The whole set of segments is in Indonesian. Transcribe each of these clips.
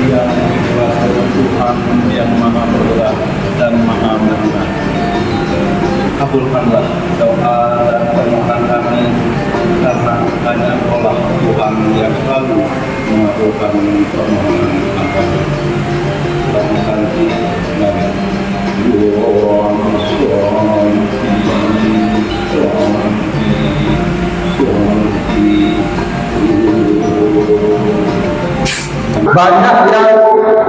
yang ikhlas dengan Tuhan yang Maha Bergerak dan Maha Menenang. Kabulkanlah doa dan permohonan kami, karena hanya Engkaulah Tuhan yang selalu mengabulkan permohonan kami. Dalam hati dan banyak yang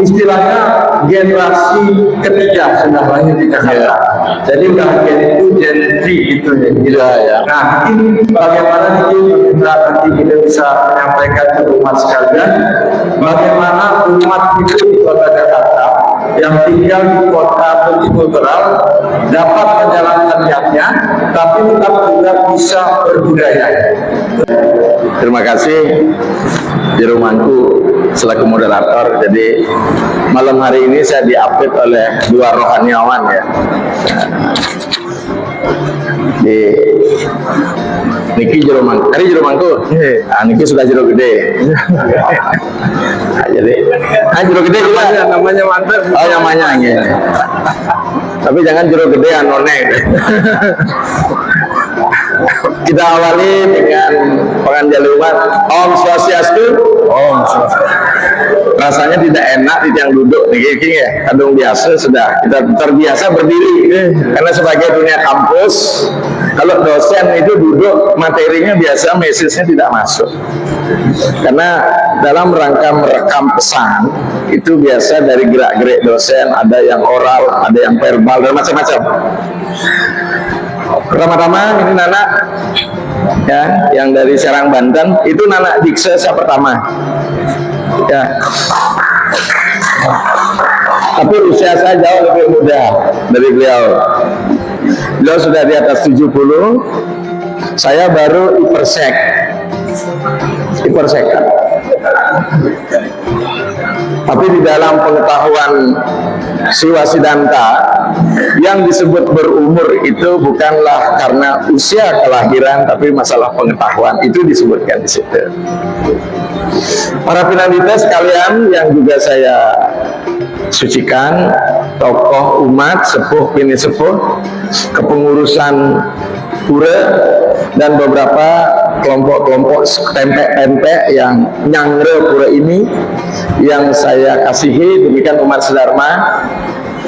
istilahnya generasi ketiga sudah lahir di Jakarta. Jadi udah gen itu gen 3 gitu ya. Nah, ini bagaimana nanti kita bisa menyampaikan ke umat sekalian, bagaimana umat itu di kota Jakarta yang tinggal di kota multikultural dapat menjalankan niatnya, tapi tetap juga bisa berbudaya. Terima kasih Jeromanku selaku moderator. Jadi malam hari ini saya diapit oleh dua rohaniawan ya. Di Niki Jeromanku, hari Jeromanku, Niki sudah jero gede. Nah, jadi, jero gede juga namanya mantep. Oh namanya ya. Tapi jangan jero gede anone. Kita awali dengan penganjaluan Om Swastiastu. Om Swastiastu. Rasanya tidak enak di yang duduk nih ya, kadung biasa sudah kita terbiasa berdiri karena sebagai dunia kampus kalau dosen itu duduk materinya biasa message-nya tidak masuk karena dalam rangka merekam pesan itu biasa dari gerak-gerik dosen, ada yang oral, ada yang verbal dan macam-macam. Pertama-tama ini Nana ya, yang dari Serang Banten itu Nana Dikse saya pertama ya, tapi usia saya jauh lebih muda dari beliau. Beliau sudah di atas 70, saya baru Ipersek. Tapi di dalam pengetahuan Siwasidanta yang disebut berumur itu bukanlah karena usia kelahiran, tapi masalah pengetahuan itu disebutkan di situ. Para peneliti sekalian yang juga saya sucikan, tokoh umat, sepuh bini sepuh, kepengurusan pura dan beberapa kelompok-kelompok tempek-tempek yang nyangre pura ini yang saya kasihi, demikian umat sedharma.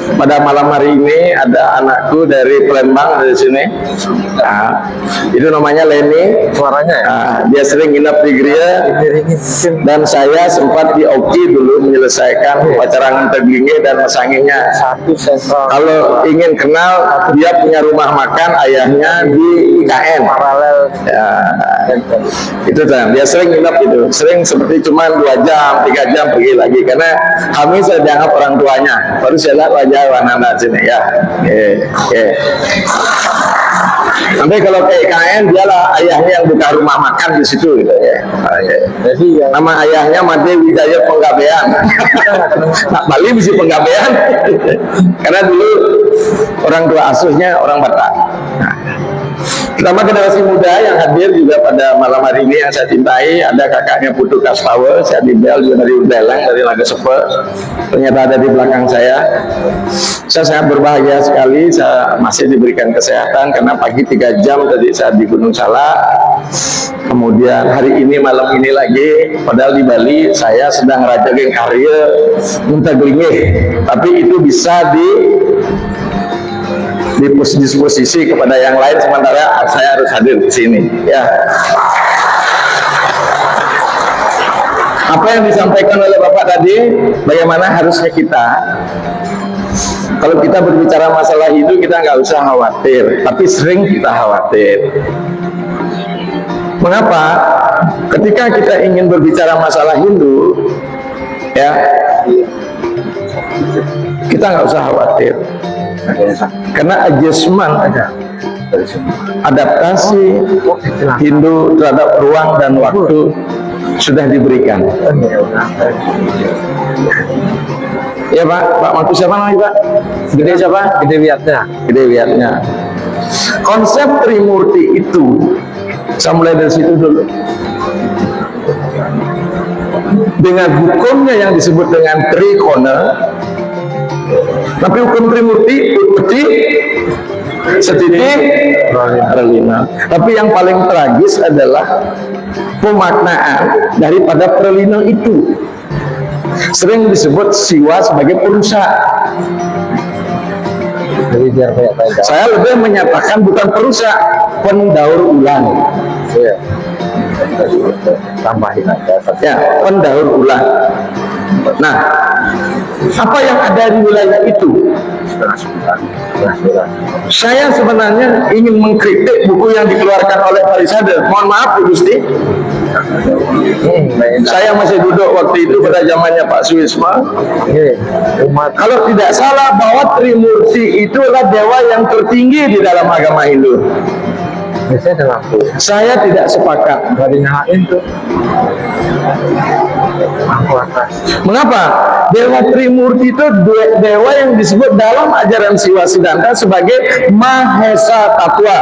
Pada malam hari ini ada anakku dari Palembang dari sini. Nah, itu namanya Leni. Suaranya ya? Dia sering nginep di Geria dan saya sempat di Oki dulu menyelesaikan upacara ngenteglinge dan mesanginya. Kalau ingin kenal, dia punya rumah makan, ayahnya di IKN. Paralel. Ya, itu kan. Dia sering nginep itu, sering seperti cuma 2 jam, 3 jam pergi lagi karena kami saya dianggap orang tuanya. Baru saya lihat wajah anak sini ya. Oke. Nanti kalau ke IKN dialah ayahnya yang buka rumah makan di situ gitu ya. Jadi nama ayahnya Made Wijaya Penggabean. Nak Bali bisa Penggabean. Karena dulu orang tua asuhnya orang Batak. Pertama generasi muda yang hadir juga pada malam hari ini yang saya cintai, ada kakaknya Putu Kaspawe, saya dibel juga dari Belang, dari Laga Sepe, ternyata ada di belakang saya. Saya sangat berbahagia sekali, saya masih diberikan kesehatan karena pagi 3 jam tadi saya di Gunung Salak. Kemudian hari ini malam ini lagi, padahal di Bali saya sedang rajageng karya Muntaglingih, tapi itu bisa disposisi kepada yang lain, sementara saya harus hadir di sini ya. Apa yang disampaikan oleh Bapak tadi, bagaimana harusnya kita kalau kita berbicara masalah Hindu, kita nggak usah khawatir, tapi sering kita khawatir. Mengapa? Ketika kita ingin berbicara masalah Hindu ya, kita nggak usah khawatir karena adjustment, adaptasi Hindu terhadap ruang dan waktu sudah diberikan. Ya Pak Mantu siapa namanya Pak? Gede siapa? Gede Wiatnya. Konsep Trimurti itu Saya mulai dari situ dulu. Dengan hukumnya yang disebut dengan trikona, tapi hukum trimurti, utpeti, setiti, pralina. Tapi yang paling tragis adalah pemaknaan daripada pralina itu. Sering disebut siwa sebagai perusak. Saya lebih menyatakan bukan perusak, pendaur ulang. Tambahin aja. Ya, pendaur ulang. Nah, apa yang ada di wilayah itu? Saya sebenarnya ingin mengkritik buku yang dikeluarkan oleh Parisade. Mohon maaf, Bu Gusti. Saya masih duduk waktu itu pada zamannya Pak Suisma. Kalau tidak salah bahwa Trimurti itu adalah dewa yang tertinggi di dalam agama Hindu. Saya tidak sepakat. Mengapa? Dewa Trimurti itu dewa yang disebut dalam ajaran Siwa Siddhanta sebagai Mahesa Tatwa.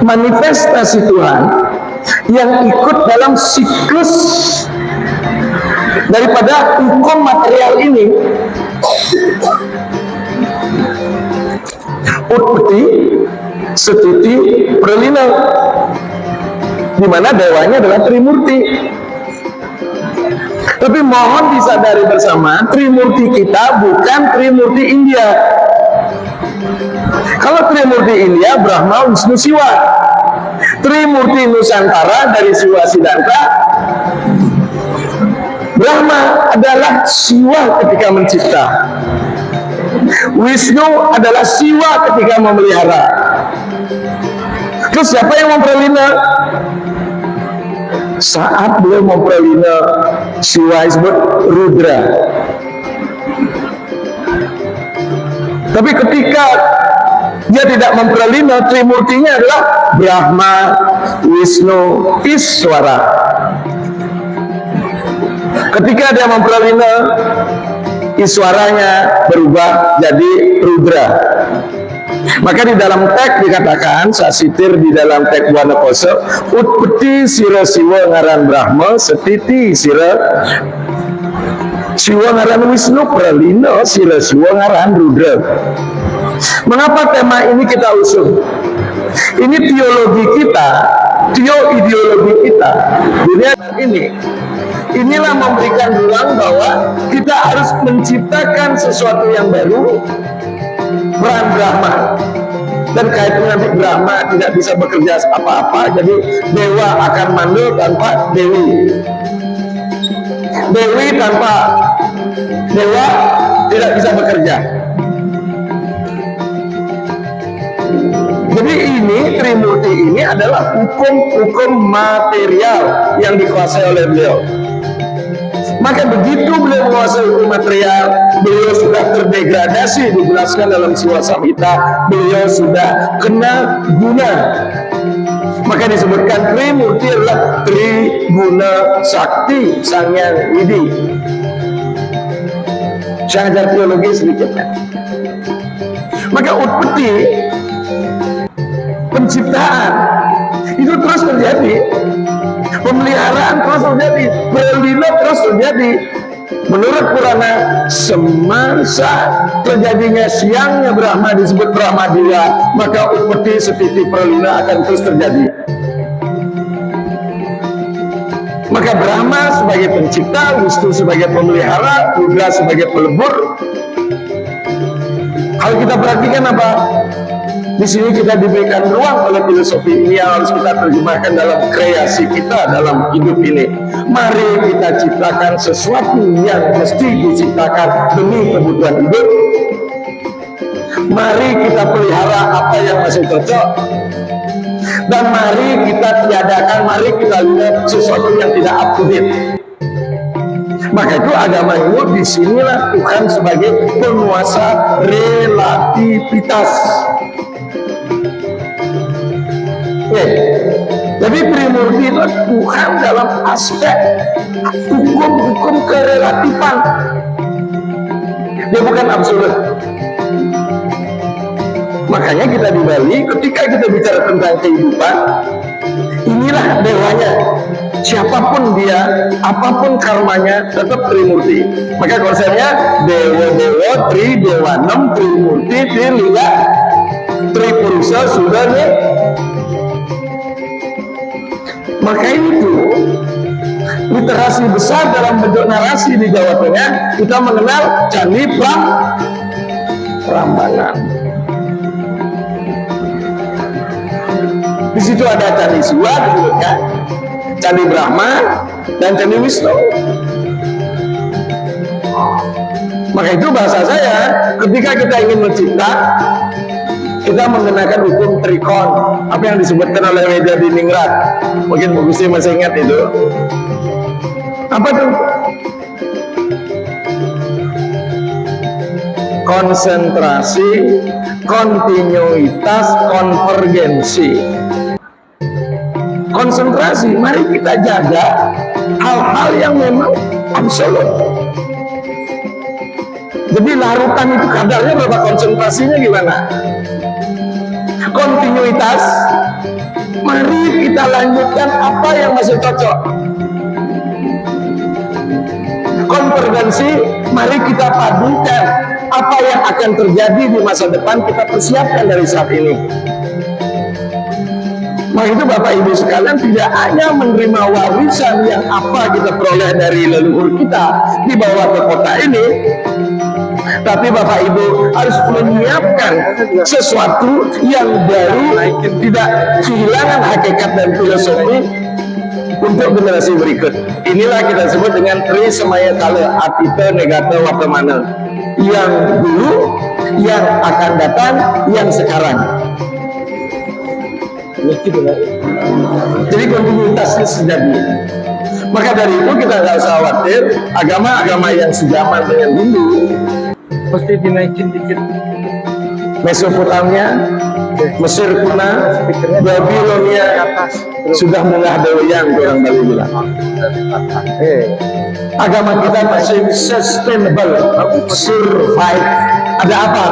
Manifestasi Tuhan yang ikut dalam siklus daripada hukum material ini. Utpeti, setiti, pralina, di mana dewanya adalah Trimurti. Tapi mohon disadari bersama, Trimurti kita bukan Trimurti India. Kalau Trimurti India, Brahma, Wisnu, Siwa. Trimurti Nusantara dari Siwa Siddhanta, Brahma adalah Siwa ketika mencipta, Wisnu adalah Siwa ketika memelihara. Terus siapa yang memperlina? Saat beliau memperlina, Siwa disebut Rudra. Tapi ketika dia tidak memperlina, Trimurtinya adalah Brahma, Wisnu, Iswara. Ketika dia memperlina, Iswaranya berubah jadi Rudra. Maka di dalam teks dikatakan, saya sitir di dalam teks Buana Poso, Utpeti sira Siwa ngaran Brahma, setiti sira Siwa ngaran Wisnu, pralina sira Siwa ngaran Rudra. Mengapa tema ini kita usung? Ini teologi kita, ideologi kita. Dunia ini inilah memberikan ruang bahwa kita harus menciptakan sesuatu yang baru, peran Brahma. Dan kaitan nanti Brahma tidak bisa bekerja apa-apa, jadi dewa akan mandul tanpa dewi. Dewi tanpa dewa tidak bisa bekerja. Jadi ini Trimurti ini adalah hukum-hukum material yang dikuasai oleh beliau. Maka begitu beliau menguasai hukum material, beliau sudah terdegradasi, dijelaskan dalam Siwa Samhita, beliau sudah kena guna. Maka disebutkan Trimurti adalah Triguna Sakti Sangyang Widi. Saya ajar teologi sedikit ya. Maka Utpeti, penciptaan itu terus terjadi, pemeliharaan terus terjadi, pralina terus terjadi. Menurut Purana, semasa terjadinya siangnya Brahma disebut Brahmadila, maka Utpeti setiti pralina akan terus terjadi. Maka Brahma sebagai pencipta, Wisnu sebagai pemelihara, Rudra sebagai pelebur. Kalau kita perhatikan apa? Di sini kita diberikan ruang oleh filosofi ini yang harus kita terjemahkan dalam kreasi kita dalam hidup ini. Mari kita ciptakan sesuatu yang mesti diciptakan demi kebutuhan hidup. Mari kita pelihara apa yang masih cocok. Dan mari kita tiadakan, mari kita lihat sesuatu yang tidak up to date. Maka itu agama Hindu disinilah Tuhan sebagai penguasa relativitas. Jadi Trimurti itu Tuhan dalam aspek hukum-hukum kerelatifan. Dia bukan absolut. Makanya kita di Bali, ketika kita bicara tentang kehidupan, inilah dewanya. Siapapun dia, apapun karmanya, tetap Trimurti. Maka konsepnya Dewa-Dewa, Tri Dewanam, Trimurti, Triliga, Tripurusa, sudah nih. Maka itu literasi besar dalam bentuk narasi di Jawa Tengah, kita mengenal Candi Prambanan. Di situ ada Candi Siwa disebutkan, Candi Brahma, dan Candi Wisnu. Maka itu bahasa saya, ketika kita ingin mencipta, kita menggunakan hukum trikon, apa yang disebutkan oleh Meja Diningrat. Mungkin Bu Gusti masih ingat itu. Apa tuh? Konsentrasi, kontinuitas, konvergensi. Konsentrasi, mari kita jaga hal-hal yang memang absolut. Jadi larutan itu kadarnya berapa, konsentrasinya gimana? Kontinuitas, mari kita lanjutkan apa yang masih cocok. Konvergensi, mari kita padukan apa yang akan terjadi di masa depan, kita persiapkan dari saat ini. Maka itu Bapak Ibu sekalian, tidak hanya menerima warisan yang apa kita peroleh dari leluhur kita dibawa ke kota ini, tapi Bapak Ibu harus menyiapkan sesuatu yang baru, tidak kehilangan hakikat dan filosofi untuk generasi berikut. Inilah kita sebut dengan Tri Semaya Kala, Atita Negata Wartamana. Yang dulu, yang akan datang, yang sekarang. Jadi kontinuitasnya sejati. Maka dari itu kita nggak usah khawatir, agama-agama yang sejaman dengan Hindu Mesti dinaikin dikit. Mesopotamia, Mesir kuna, Babilonia sudah mengadah yang orang Bali bilang. Agama kita masih sustainable, survive. Ada apa?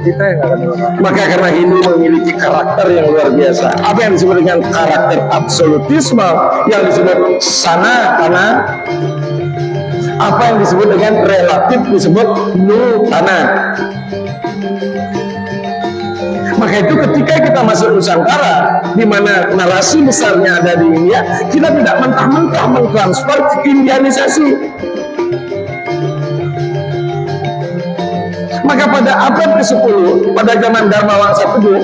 Kita yang akan melakukan. Maka karena Hindu memiliki karakter yang luar biasa. Apa yang disebut dengan karakter absolutisme, yang disebut sanatana, apa yang disebut dengan relatif disebut nutana. Maka itu ketika kita masuk Nusantara, di mana narasi besarnya ada di India, kita tidak mentah-mentah mentransfer Indianisasi. Maka pada abad ke-10, pada zaman Dharma Wangsa Teguh,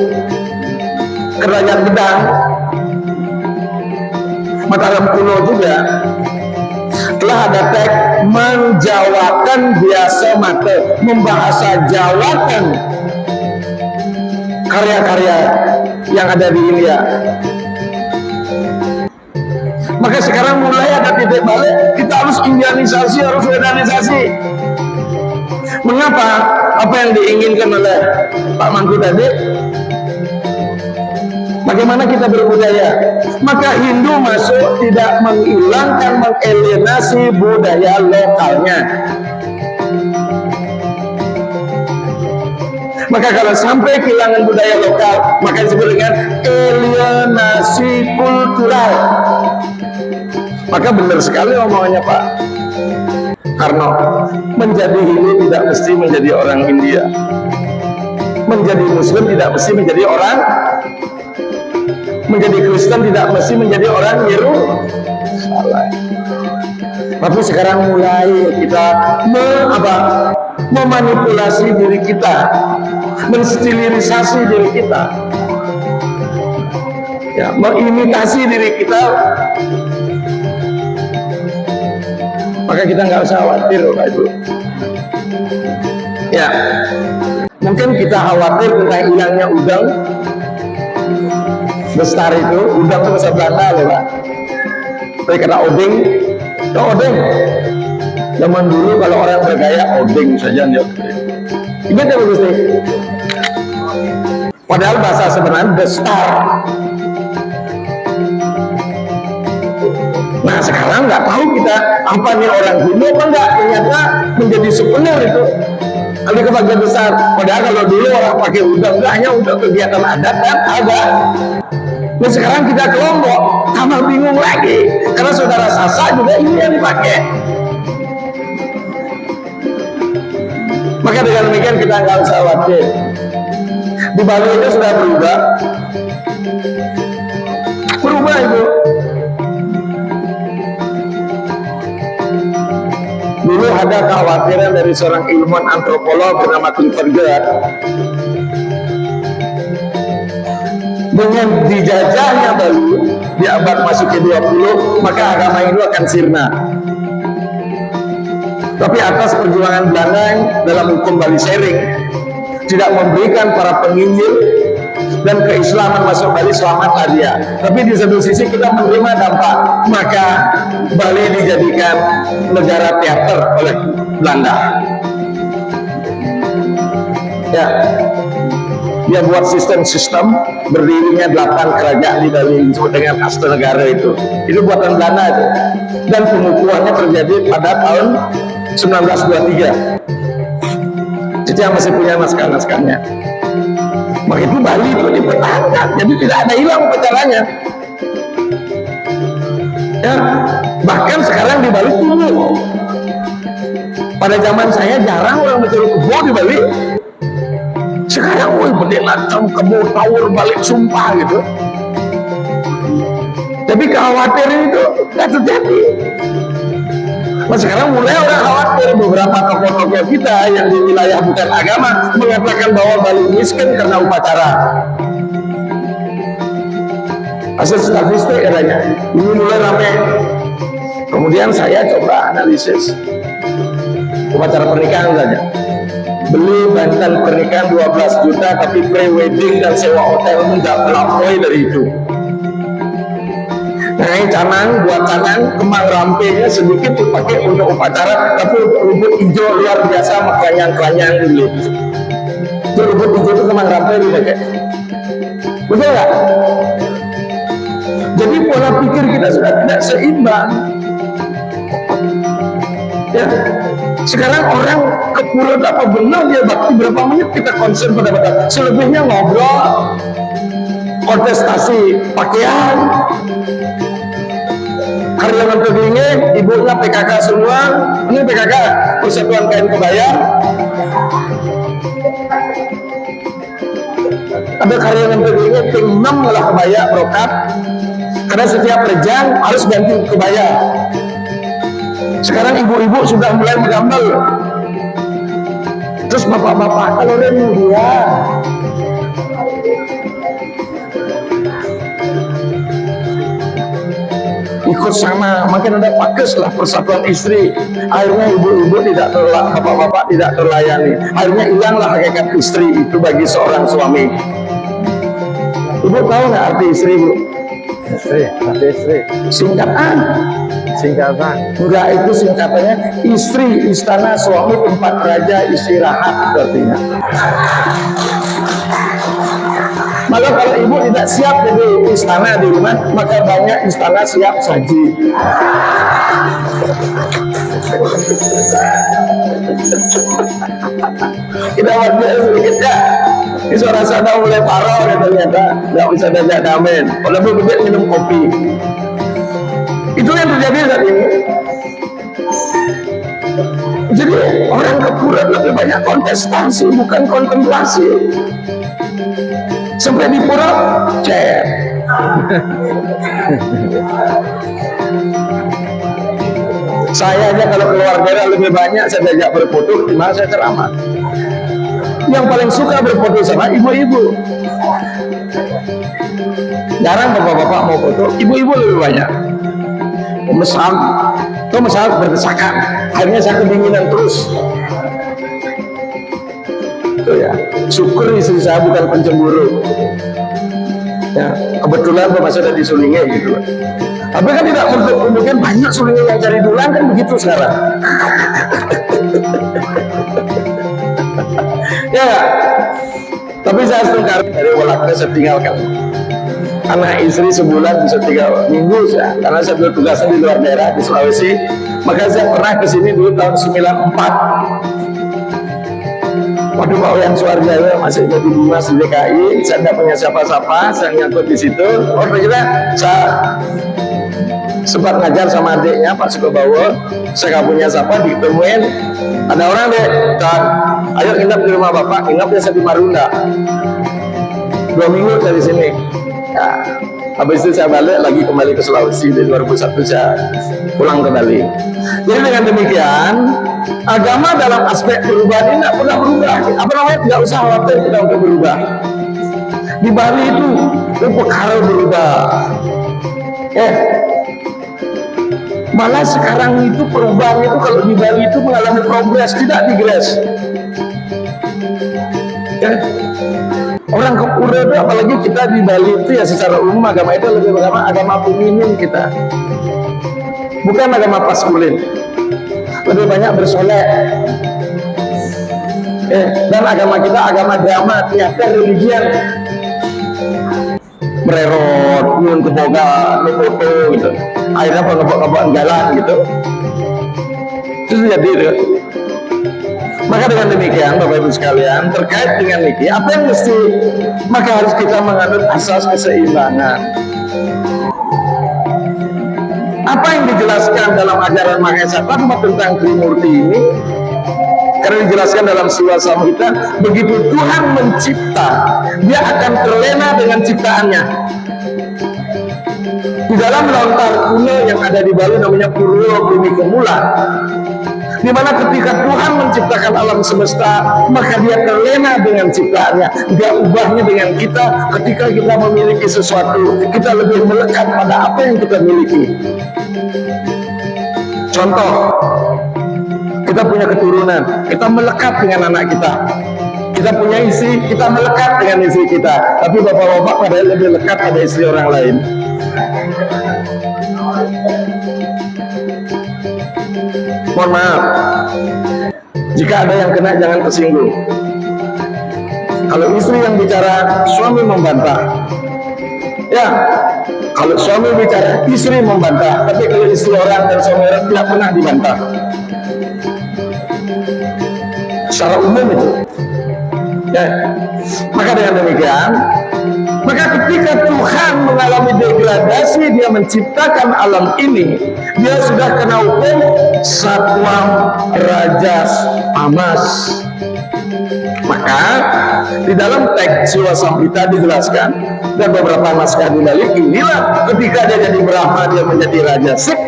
Kerajaan Gedang, Mataram kuno juga, telah ada teks menjawakan biasa mata, membahasa jawakan karya-karya yang ada di India. Maka sekarang mulai ada titik balik, kita harus Indianisasi, harus Vedanisasi. Mengapa? Apa yang diinginkan oleh Pak Mangku tadi? Bagaimana kita berbudaya? Maka Hindu masuk tidak menghilangkan, mengalienasi budaya lokalnya. Maka kalau sampai kehilangan budaya lokal, maka disebut dengan alienasi kultural. Maka benar sekali omongannya Pak Karno, menjadi Hindu tidak mesti menjadi orang India, menjadi Muslim tidak mesti menjadi orang, menjadi Kristen tidak mesti menjadi orang Yerusalem. Tapi sekarang mulai kita memanipulasi diri kita, menstilisasi diri kita, ya, mengimitasi diri kita. Maka kita nggak usah khawatir, Bapak Ibu. Ya, mungkin kita khawatir tentang hilangnya udang besar itu. Udang itu bahasa Belanda loh Pak. Tapi kata odeng, itu odeng. Zaman dulu kalau orang bergaya odeng saja dia. Ingat ya Gusti? Padahal bahasa sebenarnya besar. Nah sekarang nggak tahu kita apa nih orang Hindu apa enggak, ternyata menjadi souvenir itu. lebih ke bagian besar. Padahal kalau dulu orang pakai udang, hanya untuk kegiatan adat kan ada. Nah sekarang kita ke Lombok, tambah bingung lagi, karena saudara Sasa juga ini yang dipakai. Maka dengan demikian kita nggak usah khawatir. Di Bali itu sudah berubah itu. Dulu ada kekhawatiran dari seorang ilmuwan antropolog bernama Clifford Geertz. Dengan dijajahnya Bali di abad masuk ke-20, maka agama Hindu akan sirna. Tapi atas perjuangan Belanda dalam hukum Bali Sering, tidak memberikan para penginjil dan keislaman masuk Bali, selamatlah dia. Tapi di satu sisi kita menerima dampak, maka Bali dijadikan negara teater oleh Belanda. Ya, dia buat sistem-sistem berdirinya 8 kerajaan di Bali disebut dengan kasta negara itu buatan Belanda itu. Dan pengukuhannya terjadi pada tahun 1923. Jadi yang masih punya naskah-naskahnya. Begitu Bali itu dipertahankan, jadi tidak ada hilang upacaranya. Ya, bahkan sekarang di Bali tumbuh. Pada zaman saya jarang orang betul kebo di Bali. Sekarang gede macam kebo tower balik sumpah gitu. Tapi kekhawatiran itu nggak terjadi. Nah sekarang mulai orang khawatir, beberapa tokoh-tokoh kita yang di wilayah bukan agama mengatakan bahwa Bali miskin karena upacara. Hasil statistik katanya ini mulai ramai. Kemudian saya coba analisis upacara pernikahan saja. Beli bantal pernikahan 12 juta, tapi pre-wedding dan sewa hotel tidak melampaui dari itu. Nah, canang, buat canang, kembang rampenya sedikit dipakai untuk upacara, tapi rumput hijau luar biasa, kelanyang-kelanyang dulu. Itu rumput hijau itu kembang rampe dipakai. Betul nggak? Jadi pola pikir kita sudah tidak seimbang. Ya, sekarang orang ke pura apa benar dia bakti berapa menit kita konsen pada batas. Selebihnya ngobrol, kontestasi pakaian. Karyawan PBING, ibunya PKK semua. Ini PKK, Persatuan Kain Kebaya. Ada karyawan PBING, ting 6 malah kebaya, brokat. Karena setiap rejang harus ganti kebaya. Sekarang ibu-ibu sudah mulai menggambar. Terus bapak-bapak, kalau remu dia. Ikut sama, makin ada pakes lah persatuan istri. Akhirnya ibu-ibu tidak terlayani, bapak-bapak tidak terlayani. Akhirnya hilanglah hakikat istri itu bagi seorang suami. Ibu tahu nggak arti istri, Bu? Arti istri. Singkatan. Enggak, itu singkatannya istri, istana, suami, tempat raja, istirahat itu artinya. Malah kalau ibu tidak siap jadi istana di rumah, maka banyak istana siap saji. Kita waktu sedikit ya. Ini suara sana mulai parah ya ternyata. Tidak bisa dajak damen. Kalau berbeda minum kopi. Itu yang terjadi saat ini. Jadi orang ke pura lebih banyak kontestasi, bukan kontemplasi. Sampai di pura, cek. Saya aja kalau keluar daerah lebih banyak saya diajak berfoto, di mana saya ceramah. Yang paling suka berfoto sama ibu-ibu. Jarang bapak-bapak mau foto, ibu-ibu lebih banyak. Mesal berdesakan. Akhirnya saya kedinginan terus. Itu ya, syukur istri saya bukan pencemburu. Ya, kebetulan bapak saya ada di Sulinge gitu. Tapi kan tidak mungkin banyak Sulinge yang cari dulang kan begitu sekarang. Ya, tapi saya setengah dari walaknya saya tinggalkan. Anak istri sebulan bisa 3 minggu ya, karena saya bertugasnya di luar daerah di Sulawesi. Maka saya pernah ke sini dulu tahun 94. Waduh, Pak Wayan Suarjaya masih jadi Dimas di DKI, saya nggak punya siapa-siapa, saya nyangkut di situ. Oh, ternyata saya sempat ngajar sama adiknya Pak Sukobawo, saya nggak punya siapa, ditemuin ada orang deh, dan ayo nginap di rumah Bapak, nginap biasa di Marunda 2 minggu dari sini. Nah, habis itu saya balik lagi kembali ke Sulawesi. Di 2001 saya pulang ke Bali. Jadi dengan demikian, agama dalam aspek perubahan ini tidak pernah berubah. Apa namanya, tidak usah khawatir kita untuk berubah. Di Bali itu perkara berubah. Malah sekarang itu perubahan itu kalau di Bali itu mengalami progres, tidak digres. Orang ke pura itu, apalagi kita di Bali itu ya secara umum agama itu lebih agama feminin kita, bukan agama maskulin, lebih banyak bersolek. Dan agama kita agama drama, teater, religian, mererot, nyun keboga, foto gitu, akhirnya pengebok-ngebok jalan gitu, itu jadi itu. Maka dengan demikian Bapak Ibu sekalian, terkait dengan ini, apa yang mesti, maka harus kita menganut asas keseimbangan. Apa yang dijelaskan dalam ajaran Mahesa Tatma tentang Trimurti ini, karena dijelaskan dalam Siwa Samhita, begitu Tuhan mencipta, dia akan terlena dengan ciptaannya. Di dalam lontar kuno yang ada di Bali namanya Purwo Bumi Kemula, di mana ketika Tuhan menciptakan alam semesta, maka dia terlena dengan ciptaannya. Dia ubahnya dengan kita. Ketika kita memiliki sesuatu, kita lebih melekat pada apa yang kita miliki. Contoh, kita punya keturunan, kita melekat dengan anak kita. Kita punya istri, kita melekat dengan istri kita. Tapi bapak-bapak padahal lebih lekat pada istri orang lain. Mohon maaf, jika ada yang kena jangan tersinggung. Kalau istri yang bicara, suami membantah. Ya, kalau suami bicara, istri membantah. Tapi kalau istri orang dan suami orang tidak pernah dibantah. Secara umum itu. Ya. Maka dengan demikian, maka ketika Tuhan mengalami degradasi, dia menciptakan alam ini, dia sudah kena hukum satwam rajas tamas. Maka di dalam teks Siwa Samhita dijelaskan, dan beberapa naskah di Bali, inilah ketika dia jadi Brahma dia menjadi rajasik,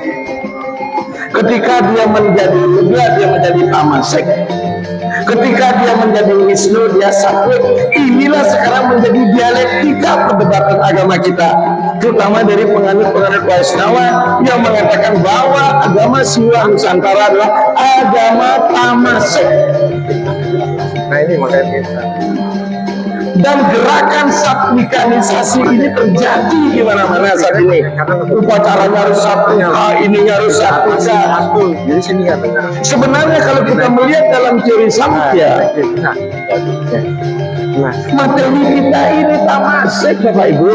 ketika dia menjadi Rudra dia menjadi tamasik, ketika dia menjadi Wisnu dia satwik. Inilah sekarang menjadi dialektika perdebatan agama kita, terutama dari penganut-penganut Vaishnava yang mengatakan bahwa agama Siwa Nusantara adalah agama tamasik. Nah ini makanya kita. Dan gerakan satwikanisasi ini terjadi di mana-mana saat ini. Upacaranya harus satwika, ininya harus satwika. Jadi sini nggak dengar. Sebenarnya kalau kita melihat dalam teori Samkhya, materi kita ini tamasik, Bapak Ibu.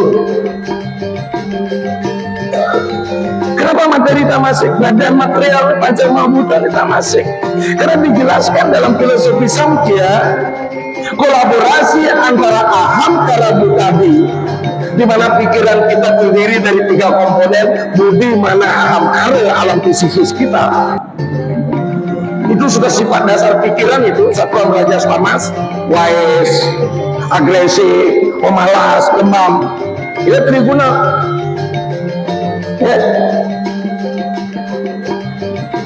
Kenapa materi tamasik? Badan material Pancamabhuta tamasik. Karena dijelaskan dalam filosofi Samkhya, kolaborasi antara aham kara butabi, di mana pikiran kita terdiri dari 3 komponen: budi, mana, aham kara, alam psikis kita. Itu sudah sifat dasar pikiran itu, satwam rajas tamas, wais, agresi, pemalas, demam. Itu triguna. Ya.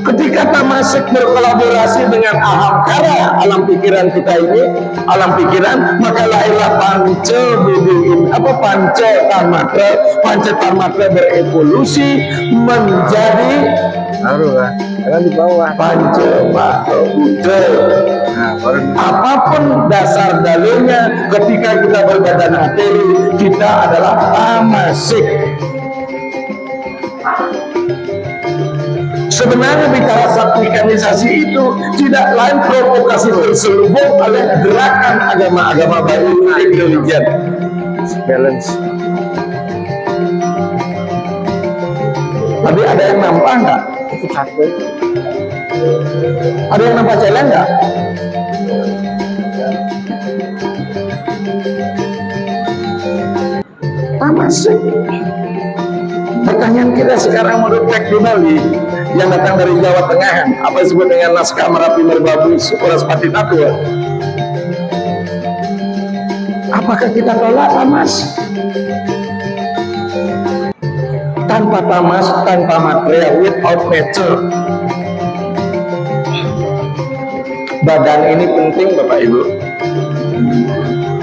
Ketika tamasik berkolaborasi dengan aham kara, alam pikiran kita ini, alam pikiran, maka lahirlah panca budiin, panca tanmatra berevolusi menjadi di bawah. panca mahbuddha. Apapun dasar dalilnya, ketika kita berbadan materi, kita adalah tamasik. Sebenarnya bicara satwikanisasi itu tidak lain provokasi terselubung oleh gerakan agama-agama baru religion. Balance. Tapi ada yang nampak nggak? Itu satu. Ada yang nampak celeng nggak? Tamasek. Pertanyaan kita sekarang menurut Tek di Bali yang datang dari Jawa Tengah, apa disebut dengan naskah Merapi Merbabu Sukuras Pati Tatua. Apakah kita tolak tamas? Tanpa tamas, tanpa material, without nature. Badan ini penting Bapak Ibu.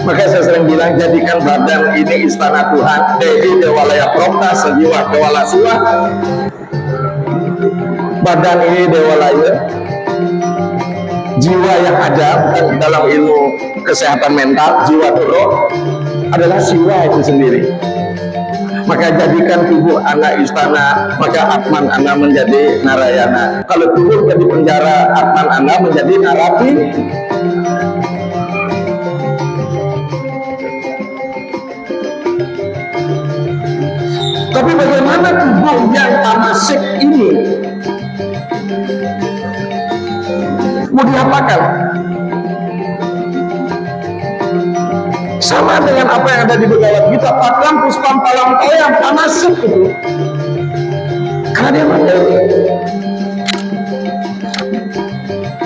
Maka saya sering bilang, jadikan badan ini istana Tuhan. Dehi dewalaya propta sejiwa dewala siwa. Badan ini dewalaya, jiwa yang ada dalam ilmu kesehatan mental, jiwa doro adalah siwa itu sendiri. Maka jadikan tubuh anak istana, maka Atman Anda menjadi Narayana. Kalau tubuh jadi penjara, Atman Anda menjadi Narapi. Tapi bagaimana tubuh yang tamasik ini mau diapakan? Sama dengan apa yang ada di Bhagavad Gita, Pakram Puspam Palam Toyam tamasik itu. Karena dia materi.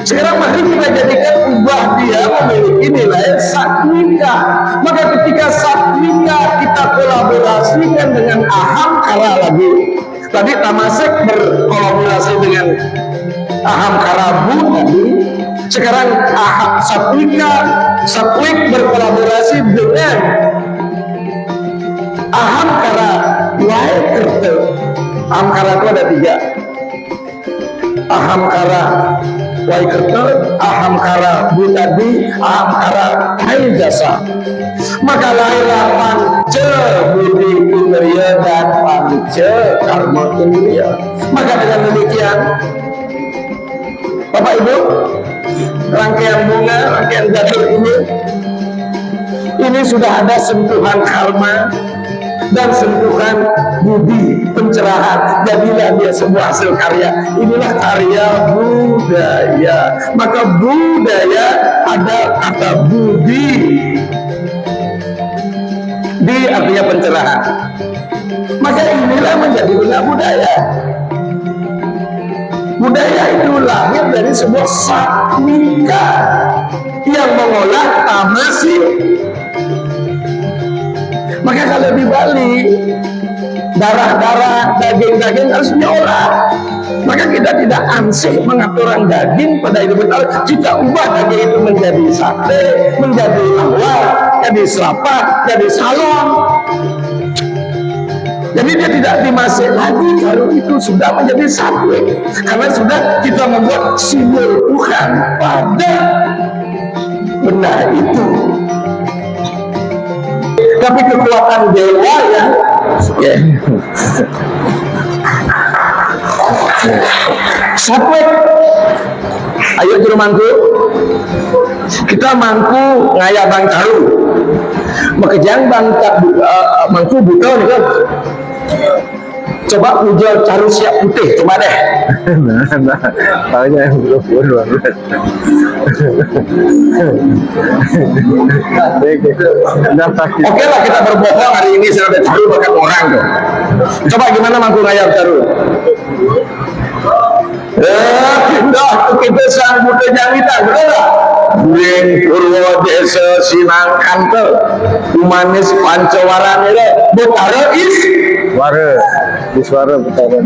Sekarang mari kita jadikan ubah dia memiliki nilai satwika. Maka ketika satwika kita kolaborasikan dengan ahamkara lagi. Tadi tamasik berkolaborasi dengan ahamkara bu tadi. Sekarang satwik berkolaborasi dengan ahamkara waikerta. Ahamkara itu ada 3. Ahamkara waikerta, ahamkara butadi, ahamkara jasa. Maka lahirlah panca budi indriya dan panca karma indriya. Maka dengan demikian Bapak Ibu, rangkaian bunga, rangkaian jatuh ini sudah ada sentuhan karma dan sentuhan budi pencerahan. Jadilah dia sebuah hasil karya. Inilah karya budaya. Maka budaya ada kata budi, di artinya pencerahan. Maka inilah menjadi benar budaya. Budaya itu lahir dari sebuah satwika yang mengolah tamasik. Maka kalau di Bali, darah-darah, daging-daging harus diolah. Maka kita tidak ansih mengaturan daging pada hidup benar. Kita ubah daging itu menjadi sate, menjadi lawar, jadi serapat, jadi salon. Jadi dia tidak dimasak lagi kalau itu sudah menjadi satwik. Karena sudah kita membuat simbol Tuhan pada benda itu. Tapi kekuatan dewa yang satwik. Ayo juru mangku, kita mangku ngaya Bang Caru. Makejang mangku buta nih kan. Coba ujel Caru siap putih, coba deh. Nah, tahunya yang belum banget. Oke lah, kita berbohong hari ini sudah Caru makan orang tuh. Coba gimana mangku ngayap Caru? Pindah kita sang buta jangita, betul tak? Buring Purwo Desa Sinangkan ke Humanis Pancawaran itu Butara Iswara. Iswara Butara.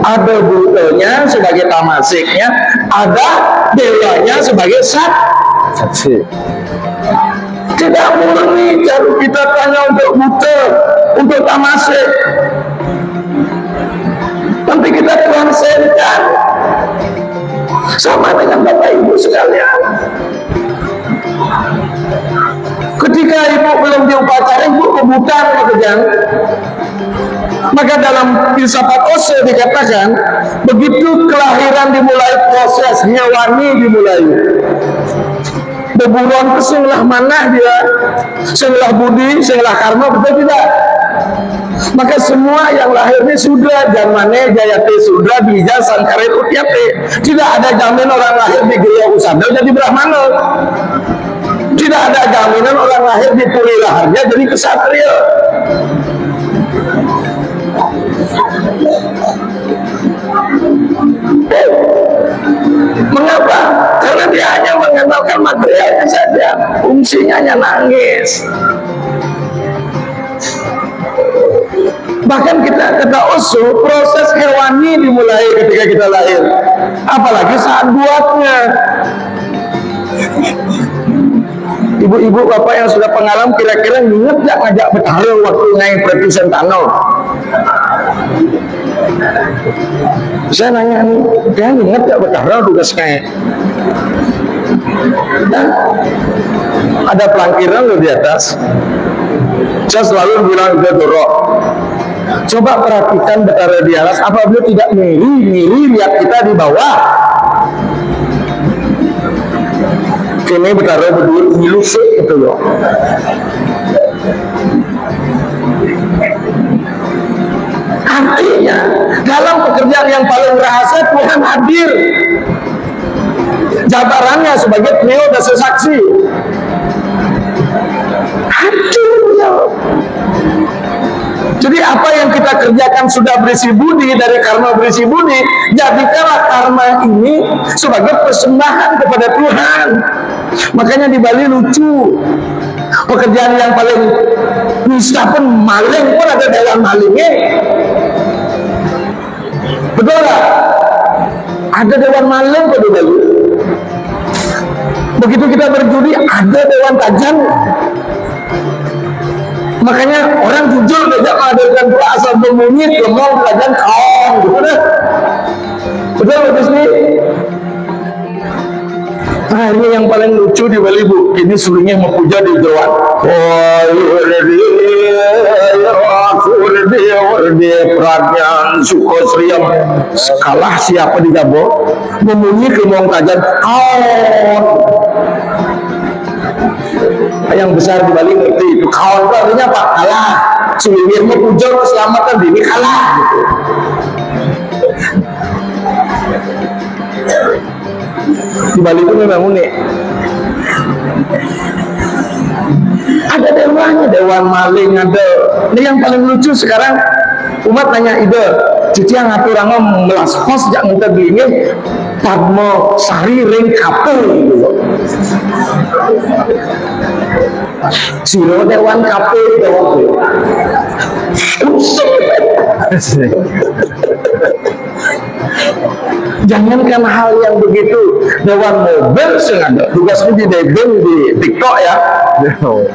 Ada butanya sebagai tamasiknya, ada dewanya sebagai saksi. Tidak murni Caru kita tanya untuk buta, untuk tamasik. Nanti kita transendkan sama dengan Bapak Ibu sekalian. Ketika ibu belum diupacara, ibu kebutaan kejang. Maka dalam filsafat Osho dikatakan, begitu kelahiran dimulai, proses hewani dimulai. Beburuan itu singlah manah dia, singlah budi, singlah karma, betul tidak? Maka semua yang lahir ini sudah jamane jayate sudah bija sangkarit utyate. Tidak ada jaminan orang lahir di Gaya Usada jadi Brahmana. Tidak ada jaminan orang lahir di Puri Raharja jadi kesatria. materialnya saja, fungsinya hanya nangis. Bahkan kita kata usul, proses hewani dimulai ketika kita lahir, apalagi saat buatnya. Ibu-ibu bapak yang sudah pengalaman kira-kira ingat gak ngajak bertarung waktu naik Presentano? Saya nanya nih, dia ingat gak bertarung tugasnya? Nah, ada pelankiran loh di atas. Saya selalu bilang ke Doro, coba perhatikan berada di atas, apabila tidak miri lihat kita di bawah. Kini berada berdua ngilu sih gitu loh. Artinya dalam pekerjaan yang paling rahasia Tuhan hadir. Jabarannya sebagai trio dan sesaksi. Hadir ya. Jadi apa yang kita kerjakan sudah berisi budi, dari karma berisi budi, jadikanlah karma ini sebagai persembahan kepada Tuhan. Makanya di Bali lucu, pekerjaan yang paling bisa pun maling pun ada dewan malingnya. Betul nggak? Ada dewan maling kok di Bali. Begitu kita berjudi ada dewan tajam. Makanya orang jujur tidak mengadakan doa asal berbunyi lemong tajam kaong gitu deh. Betul betul nih. Akhirnya yang paling lucu di Bali Bu, ini sulingnya mau puja di Jawa. Pradyan Sukosriam kalah siapa di Gabo memunyi lemong tajam kaong. Yang besar di Bali ngerti itu kawan itu artinya apa? Kalah. Sulingnya mau puja keselamatan dini kalah gitu. Di Bali itu memang unik. Ada dewannya, dewan maling ada. Ini yang paling lucu sekarang umat nanya ide, cici yang ngatur orang melaspos jak minta belinya Padmo Sari ring kapel gitu. Siro dewan kapel dewan. Jangankan hal yang begitu, dewan mobil sengaja tugasnya di debeng di TikTok ya,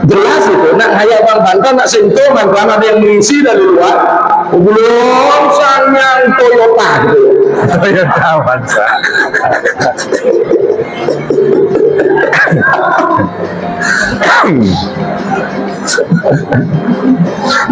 jelas itu. Nak hayat bang Banten nak sentuh mana ada yang mengisi dari luar, belum sanyang Toyota gitu. Toyota Avanza.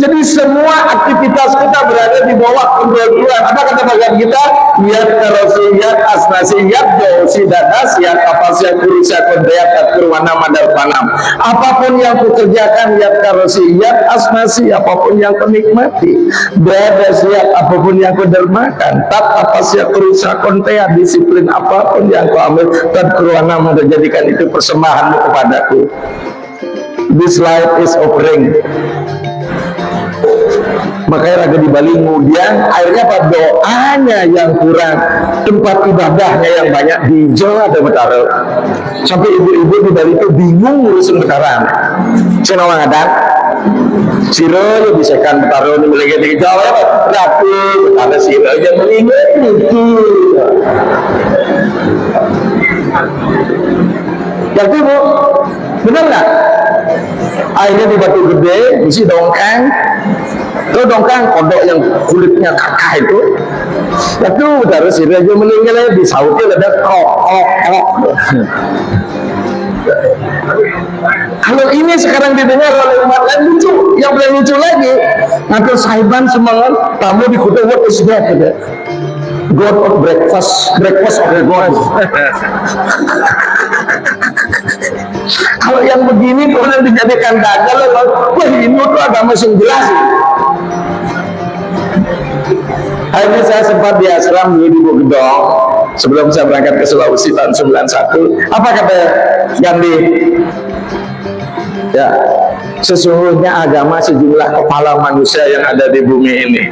Jadi semua aktivitas kita berada di bawah kontrol Tuhan. Apa kata bagian kita? Yat karosiyat asnasiyat jauhsidana siat kapasiyat kurusya konteat kurwana madal panam. Apapun yang kukerjakan yat karosiyat asnasi, apapun yang kunikmati, berada siat apapun yang kudermakan, tat kapasiyat kurusya konteat disiplin apapun yang kuambil, tat kurwana menjadikan itu persembahanmu kepadaku. This life is offering. Makanya lagi di Bali kemudian akhirnya apa, doanya yang kurang, tempat ibadahnya yang banyak di Jawa ada Betara. Sampai ibu-ibu di Bali itu bingung ngurusin Betaran. Saya nawang ada siro ya bisa kan Betara ini mulai di Jawa ya berarti ada siro aja mengingat itu. Jadi Bu, benar nggak? Akhirnya di Batu Gede isi dongkang. Itu dongkang kodok yang kulitnya kakak itu. Itu udah sih aja meninggal di sautnya ada kok. Kalau ini sekarang didengar oleh umat lain lucu. Yang paling lucu lagi, ngatur sahiban semangat tamu di kota what is that? God of breakfast of the God. Kalau yang begini kemudian dijadikan dagal, wah ini tuh agama sing jelas. Akhirnya saya sempat di asram di Bogedong sebelum saya berangkat ke Sulawesi tahun 91. Apa kata Gandhi? Ya, sesungguhnya agama sejumlah kepala manusia yang ada di bumi ini.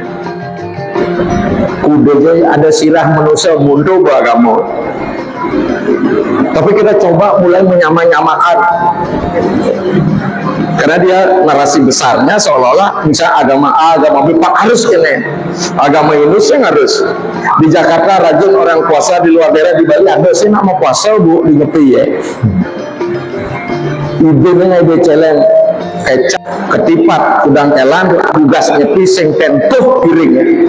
Kudanya ada sirah manusia mundur agama. Tapi kita coba mulai menyamakan, karena dia narasi besarnya seolah-olah misalnya agama A, agama B, Pak harus ini, agama Hindu yang harus. Di Jakarta rajin orang puasa, di luar daerah di Bali ada sih nama puasa bu di ngepi ya. Ibunya ide celeng kecap ketipat udang kelan tugas nyepi sing tentuh piring.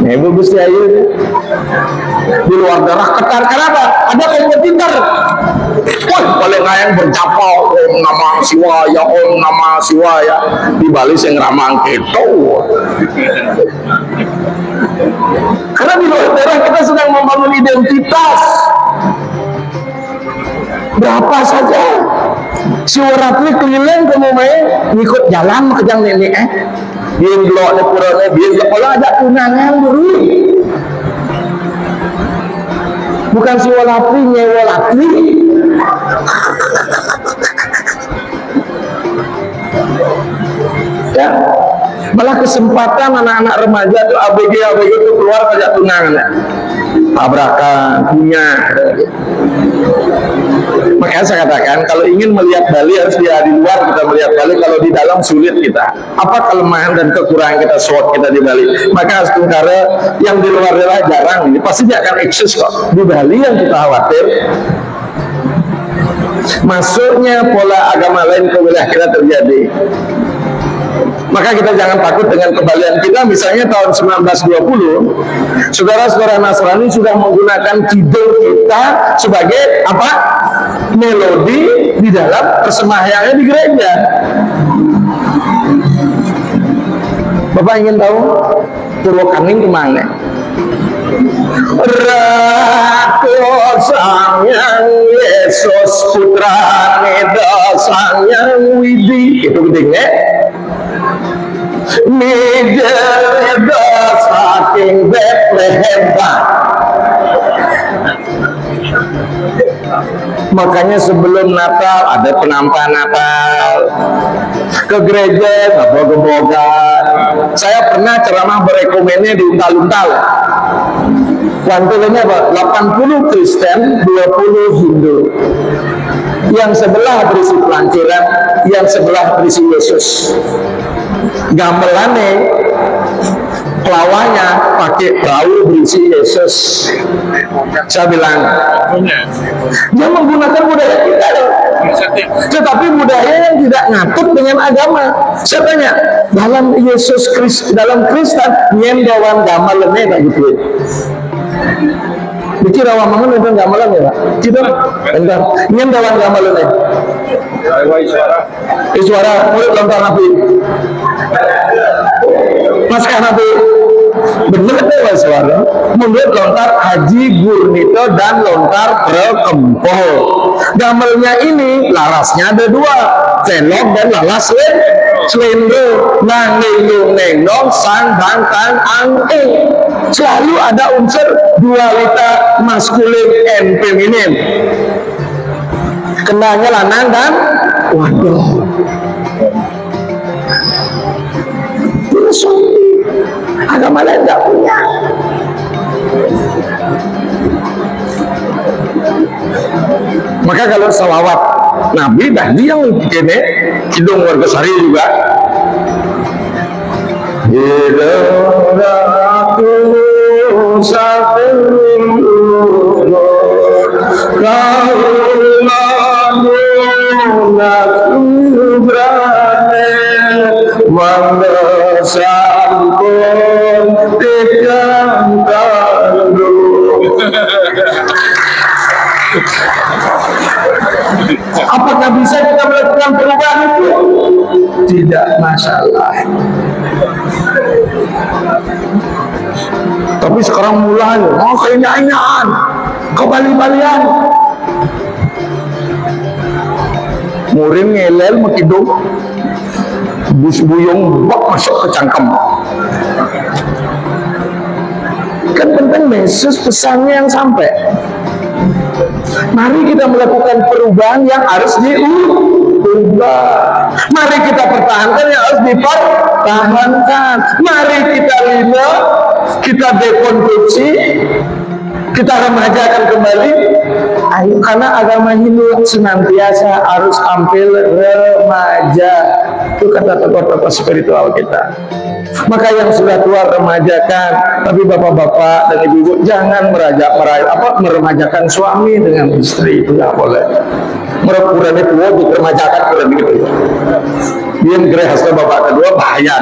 Nah, Ibu Gusti Ayu di luar darah ketar, kenapa? Ada kompetitor. Wah, paling yang bercapau Om Nama Siwaya, Om Nama Siwaya. Di Bali sing ramang gitu. Karena di luar daerah kita sedang membangun identitas. Berapa saja Siwaratri keliling ke main ngikut jalan kejang nenek biar blok ada purane biar kalau ada tunangan dulu, bukan Siwaratri nyewalatri. Ya, malah kesempatan anak-anak remaja tuh ABG itu keluar kerja tunangan, tabrakan punya. Makanya saya katakan kalau ingin melihat Bali harus dia di luar kita melihat Bali, kalau di dalam sulit kita. Apa kelemahan dan kekurangan kita SWOT kita di Bali? Maka sementara yang di luar daerah jarang, ini pasti dia akan eksis kok. Di Bali yang kita khawatir masuknya pola agama lain ke wilayah kita terjadi. Maka kita jangan takut dengan kebalian kita. Misalnya tahun 1920 saudara-saudara Nasrani sudah menggunakan kidung kita sebagai apa? Melodi di dalam persembahyangannya di gereja. Bapak ingin tahu Purwokaning kemana? Ratu Sang Hyang Yesus Putra Neda Sang Hyang Widi, itu gedengnya Nida saking Bethlehem. Makanya sebelum Natal ada penampakan Natal ke gereja ngeboga-bogan. Saya pernah ceramah berekomennya di Untal-Untal. Kuantilnya apa? 80 Kristen, 20 Hindu. Yang sebelah berisi pelancuran, yang sebelah berisi Yesus. Gamelannya pelawanya pakai perahu berisi Yesus. Saya bilang dia menggunakan budaya kita loh, tetapi budaya yang tidak ngatur dengan agama. Saya tanya, dalam Yesus Kristus, dalam Kristen nyendawan gamelannya tak gitu. Bikin awam mangan itu gamelan ya Pak? Kita bentar nyendawan gamelannya. Suara murid lontar nabi. Mas nabi bener tuh suara mulut lontar Haji Gurnito dan lontar Prekempo. Gamelnya ini larasnya ada dua, celok dan lalas selendro, nanging nengdong sang bangkang angin. Selalu ada unsur dualita maskulin and feminin. Kenanya lanang dan waduh. Filosofi agama lain nggak punya. Maka kalau salawat Nabi dah dia yang kene Kidung Warga Sari juga. Hidung aku sampai kau aku berani mengesampun tiang tanduk. Apakah bisa kita melakukan perubahan itu? Tidak masalah. Tapi sekarang mulai, oh kenyanyian, kebali-balian. Murim ngelel makidung, bus buyung bak masuk ke cangkem. Kan penting Yesus pesannya yang sampai. Mari kita melakukan perubahan yang harus diubah. Mari kita pertahankan yang harus diperbaiki. pertahankan. Mari kita lina, kita dekonstruksi, kita remajakan kembali. Ayo, karena agama Hindu senantiasa harus tampil remaja. Itu kata tokoh-tokoh spiritual kita. Maka yang sudah tua remajakan, tapi bapak-bapak dan ibu-ibu jangan meremajakan suami dengan istri, itu nggak boleh. Kurang itu diremajakan kurang gitu. Dia gerai hasil bapak kedua bahaya.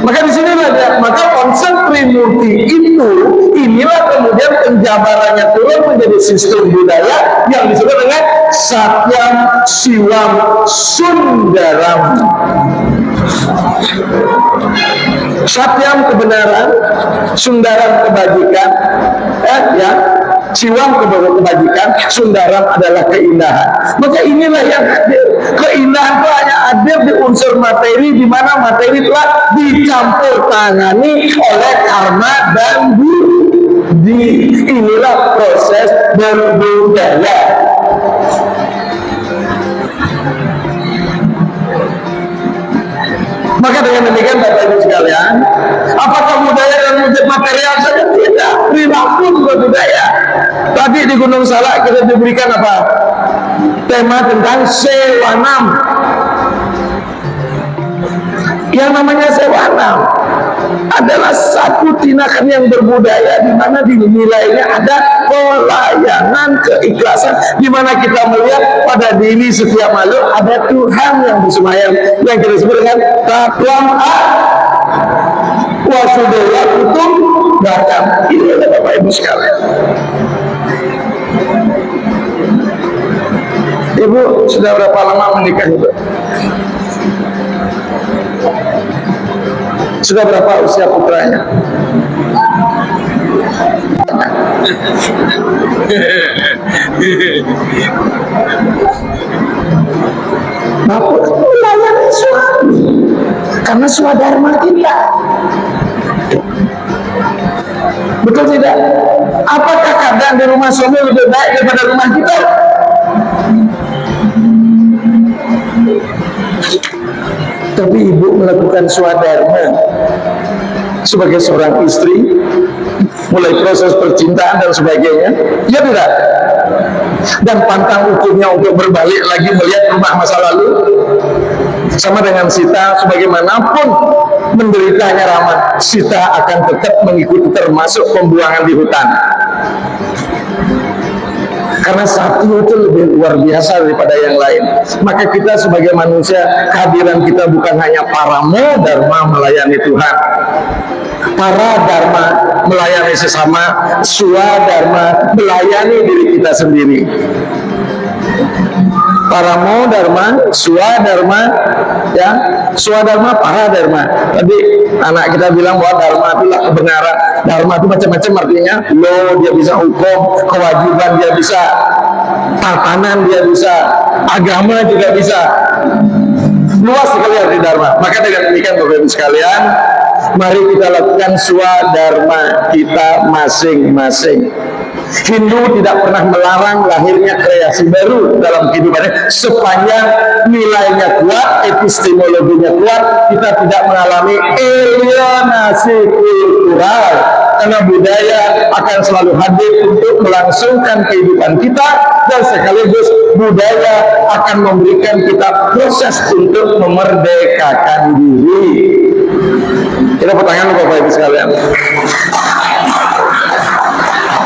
Maka di sini maka konsep Trimurti itu inilah kemudian penjabarannya turun menjadi sistem budaya yang disebut dengan Satyam Siwam Sundaram. Satyam kebenaran, Sundaram kebajikan, Siwam kebajikan, Sundaram adalah keindahan. Maka inilah yang hadir. Keindahan itu hanya hadir di unsur materi, di mana materi telah dicampur tangani oleh karma dan budi. Inilah proses berbudaya. Maka dengan demikian Bapak Ibu sekalian, apakah budaya dan wujud material saja? Tidak, perilaku juga budaya. Tadi di Gunung Salak kita diberikan apa? Tema tentang sewanam. Yang namanya sewanam adalah satu tindakan yang berbudaya, di mana di nilainya ada pelayanan, keikhlasan, di mana kita melihat pada diri setiap makhluk ada Tuhan yang bersemayam, yang kita sebut dengan Taklam Wasudaya Kutum Bakam. Ini adalah Bapak Ibu sekalian. Ibu sudah berapa lama menikah Ibu? Sudah berapa usia putranya? Bapak melayani suami karena swadharma kita. Betul tidak? Apakah keadaan di rumah suami lebih baik daripada rumah kita? Tapi ibu melakukan swadharma sebagai seorang istri, mulai proses percintaan dan sebagainya, ya tidak? Dan pantang ukurnya untuk berbalik lagi melihat rumah masa lalu. Sama dengan Sita, sebagaimanapun menderitanya Rama, Sita akan tetap mengikuti, termasuk pembuangan di hutan. Karena sakti itu lebih luar biasa daripada yang lain. Maka kita sebagai manusia, kehadiran kita bukan hanya paramo dharma melayani Tuhan, para dharma melayani sesama, swadharma melayani diri kita sendiri. Paramo dharma, swadharma, ya, swadharma, para dharma. Tadi anak kita bilang bahwa dharma itulah kebenaran. Dharma itu macam-macam artinya. Lo dia bisa hukum, kewajiban dia bisa, tatanan dia bisa, agama juga bisa. Luas sekali arti dharma. Maka dengan demikian Bapak Ibu sekalian, mari kita lakukan swadharma kita masing-masing. Hindu tidak pernah melarang lahirnya kreasi baru dalam kehidupannya sepanjang nilainya kuat, epistemologinya kuat, kita tidak mengalami alienasi kultural, karena budaya akan selalu hadir untuk melangsungkan kehidupan kita, dan sekaligus budaya akan memberikan kita proses untuk memerdekakan diri. Kita pertanyaan Bapak Ibu sekalian,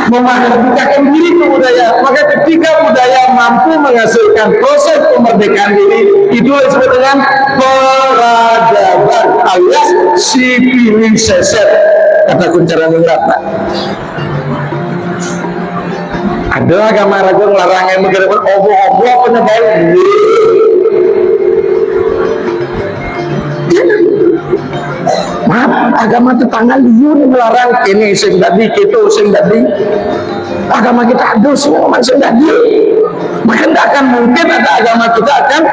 memerdekakan diri ke budaya. Maka ketika budaya mampu menghasilkan proses kemerdekaan diri, itu disebut dengan peradaban alias civilisasi, kata Kunchara Mingratna. Ada agama raja melarang yang menggerakkan obo-obo penyebaran ini. Maaf, agama tetangga liun melarang ini sing dadi, gitu sing dadi. Agama kita ada semua sing dadi. Maka tidak akan mungkin ada agama kita akan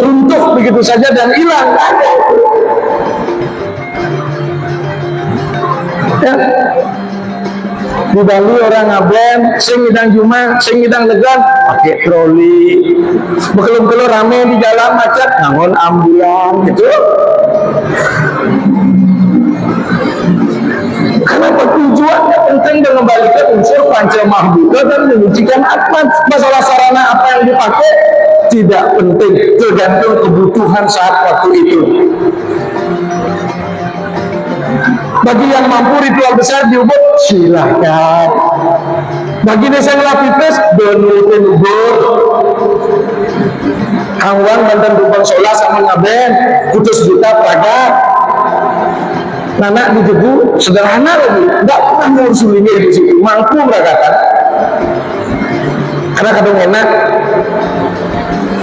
runtuh begitu saja dan hilang. Ada. Ya. Di Bali orang ngaben, sing ngidang Juma, sing ngidang Legan, pakai troli. Bekelum-kelum rame di jalan macet, ngangon ambulan gitu. Kenapa tujuannya penting mengembalikan unsur pancamahbuddha dan menyucikan atman. Masalah sarana apa yang dipakai tidak penting, tergantung kebutuhan saat waktu itu. Bagi yang mampu ritual besar di Ubud, silahkan. Bagi desa ngelapipes, donutin Ubud. Kangwan mantan Dupang Sola sama ngaben, putus buta Praga. Nana di Jebu sederhana lagi, nggak pernah ngurus sulingi di situ, mampu mereka kan. Karena kadang enak.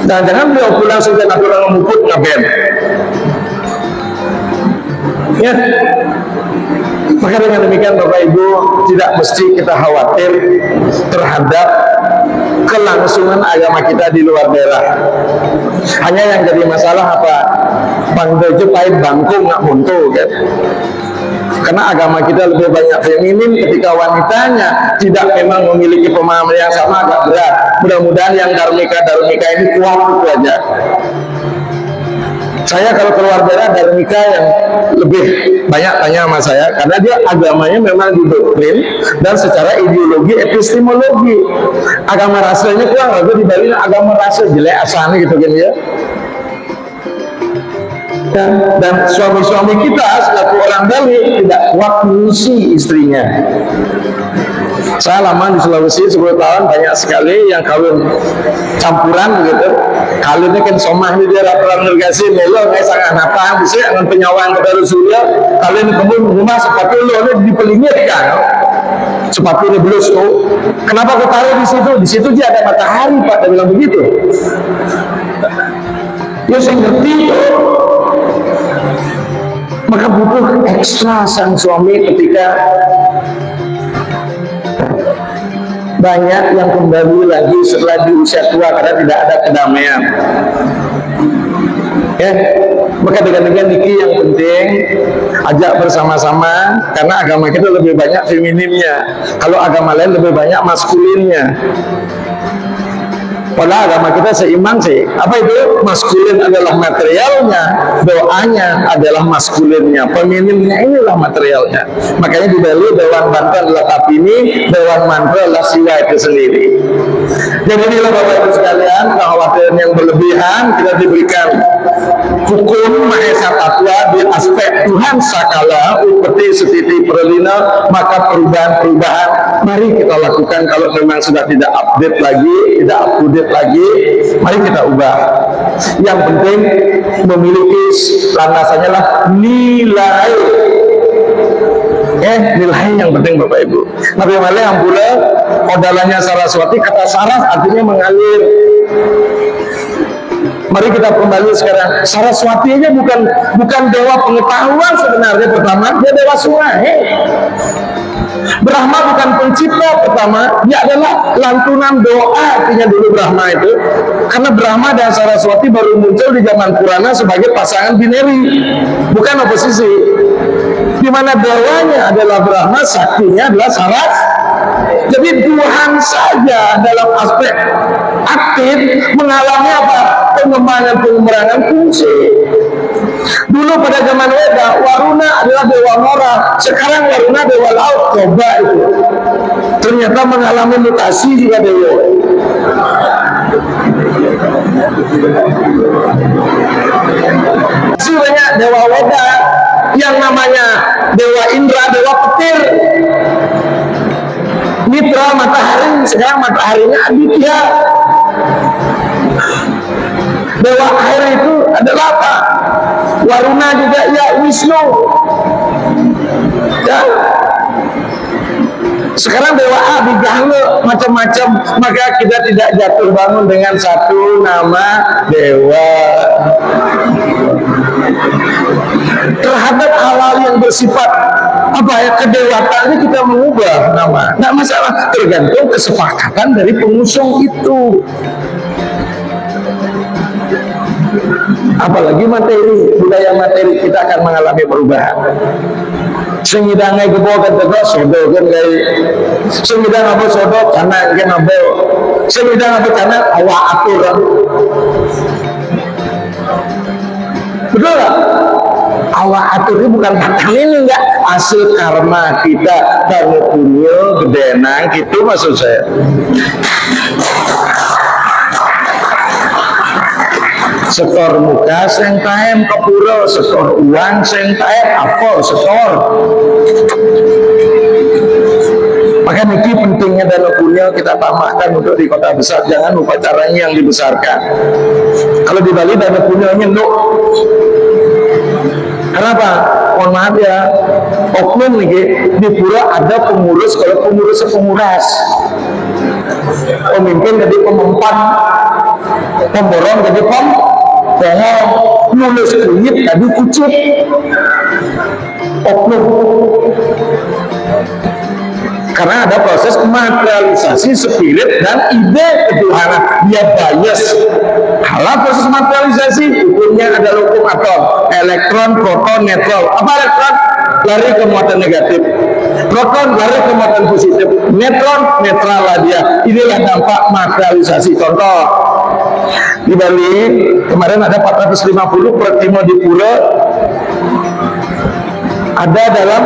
Dan jangan beliau pulang sudah nak orang memuput ngaben. Ya. Maka dengan demikian Bapak Ibu, tidak mesti kita khawatir terhadap kelangsungan agama kita di luar daerah. Hanya yang jadi masalah apa? Bangdejo pahit bangku nggak muntul kan? Karena agama kita lebih banyak feminin, ketika wanitanya tidak memang memiliki pemahaman yang sama, agak berat. Mudah-mudahan yang dharmika ini kuat itu aja. Saya kalau keluar daerah dharmika yang lebih banyak tanya sama saya, karena dia agamanya memang didoktrin dan secara ideologi epistemologi. Agama rasanya kurang, lalu di Bali agama rasa jelek asalnya gitu kan ya. Dan suami-suami kita selaku orang Bali tidak kuat mengisi istrinya. Saya lama di Sulawesi 10 tahun, banyak sekali yang kawin campuran begitu. Kawinnya kan somah di daerah perang negasi melo kayak sangat napa bisa dengan penyawaan ke Rasulullah. Kawin kebun rumah sepatu lo ini dipelingir kan. Sepatu ini belus tuh. Kenapa kau taruh di situ? Di situ dia ada matahari Pak, dia bilang begitu. Ya saya ngerti tuh. Maka butuh ekstra sang suami ketika banyak yang kembali lagi setelah di usia tua karena tidak ada kedamaian. Ya, maka dengan niki yang penting ajak bersama-sama, karena agama kita lebih banyak femininnya. Kalau agama lain lebih banyak maskulinnya. Padahal agama kita seimbang sih. Apa itu? Maskulin adalah materialnya, doanya adalah maskulinnya, feminimnya inilah materialnya. Makanya di Bali Dewan Mantra adalah Tapini, Dewan Mantra adalah Siwa itu sendiri. Jadi inilah Bapak Ibu sekalian, kekhawatiran yang berlebihan kita diberikan hukum Mahesa Tatwa di aspek Tuhan Sakala, upeti setiti perlina, maka perubahan-perubahan mari kita lakukan. Kalau memang sudah tidak update lagi, tidak up to date lagi, mari kita ubah. Yang penting memiliki landasannya lah nilai. Nilai yang penting Bapak Ibu. Nabi Malay yang pula modalannya Saraswati, kata Saras artinya mengalir. Mari kita kembali sekarang. Saraswati aja bukan dewa pengetahuan sebenarnya pertama, dia dewa sungai. Brahma bukan pencipta pertama, dia adalah lantunan doa artinya dulu Brahma itu. Karena Brahma dan Saraswati baru muncul di zaman Purana sebagai pasangan binary, bukan oposisi. Di mana dewanya adalah Brahma, saktinya adalah Saras. Jadi Tuhan saja dalam aspek aktif mengalami apa? Pengembangan fungsi. Dulu pada zaman Weda, Waruna adalah dewa Mora, sekarang Waruna dewa laut, coba itu. Ternyata mengalami mutasi juga dewa. Masih banyak dewa Weda yang namanya dewa Indra, dewa petir. Mitra matahari, sekarang mataharinya Aditya. Dewa air itu adalah apa? Waruna juga ya Wisnu. Ya. Sekarang dewa Abhigala macam-macam, maka kita tidak jatuh bangun dengan satu nama dewa. Terhadap hal-hal yang bersifat apa ya kedewatan ini kita mengubah nama, nggak masalah, tergantung kesepakatan dari pengusung itu. Apalagi materi, budaya materi kita akan mengalami perubahan. Sing ngidange gebo kan tegak sodo kan kayak sing ngidang apa sodo karena kan apa sing ngidang apa karena awak atur kan. Betul nggak? Awak atur ini bukan batang ini enggak hasil karma kita karena punya gedenang gitu maksud saya. Sekor muka sing taem kepuro, sekor uang sing taem apa sekor. Maka niki pentingnya dana punya kita tambahkan untuk di kota besar, jangan lupa caranya yang dibesarkan. Kalau di Bali dana punya nyenduk. Kenapa? Mohon maaf ya, oknum nih di pura ada pengurus, kalau pengurus penguras, pemimpin jadi pemempan, pemborong jadi bohong, nulis kunyit tadi kucing, oknum. Karena ada proses materialisasi spirit dan ide ketuhanan, dia bias. Kalau proses materialisasi, hukumnya ada hukum atom, elektron, proton, neutron. Apa elektron? Lari ke muatan negatif. Proton lari ke muatan positif. Neutron netral lah dia. Inilah dampak materialisasi. Contoh, di Bali kemarin ada 450 pertimo di pura ada dalam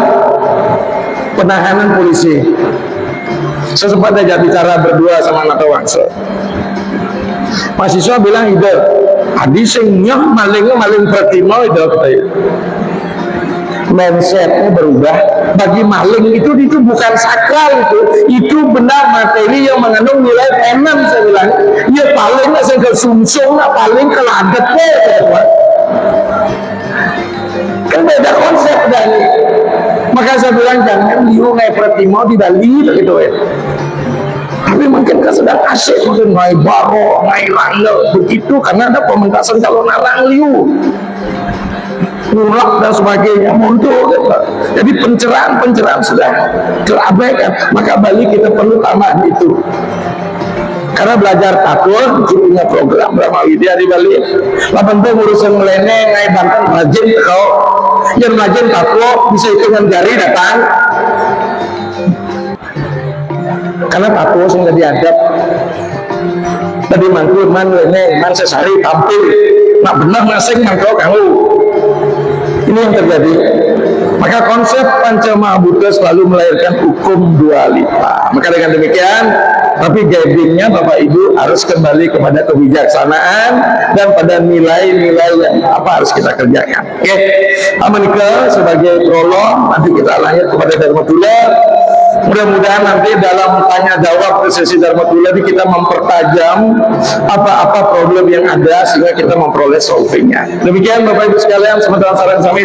penahanan polisi. Saya sempat ajak bicara berdua sama Nato Wangso. Mahasiswa bilang ide, hadis sing nyoh maling pertimo ide katanya. Mindsetnya berubah. Bagi maling itu bukan sakral itu benda materi yang mengandung nilai enam saya bilang. Ya paling saya ke sumsum, paling ke ladet kan beda konsep dan maka saya bilang jangan liu ngai pertimo di Bali gitu ya. Tapi mungkin kan sedang asik mungkin ngai baro, ngai rangga begitu karena ada pementasan calon alang liu. Murak dan sebagainya muncul gitu. Jadi pencerahan sudah terabaikan, maka Bali kita perlu tambahan itu. Karena belajar takwil punya program Brahma Widya di Bali. Lapan tuh urusan melene ngai Banten rajin kau yang rajin takwil bisa hitungan jari datang. Karena takwil sudah diadap. Tadi mangkul man lene man sesari tampil. Nak benar nasing mangkau kamu. Ini yang terjadi. Maka konsep Pancamahabhuta selalu melahirkan hukum dualita. Maka dengan demikian, tapi guidingnya Bapak Ibu harus kembali kepada kebijaksanaan dan pada nilai-nilai yang apa harus kita kerjakan. Oke, Amanika sebagai prolog, nanti kita lanjut kepada Dharmatula. Mudah-mudahan nanti dalam tanya jawab sesi Dharmatula ini kita mempertajam apa-apa problem yang ada sehingga kita memperoleh solvingnya. Demikian Bapak Ibu sekalian, sementara saran kami.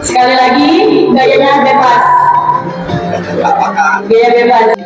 Sekali lagi, gayanya bebas. Gaya bebas.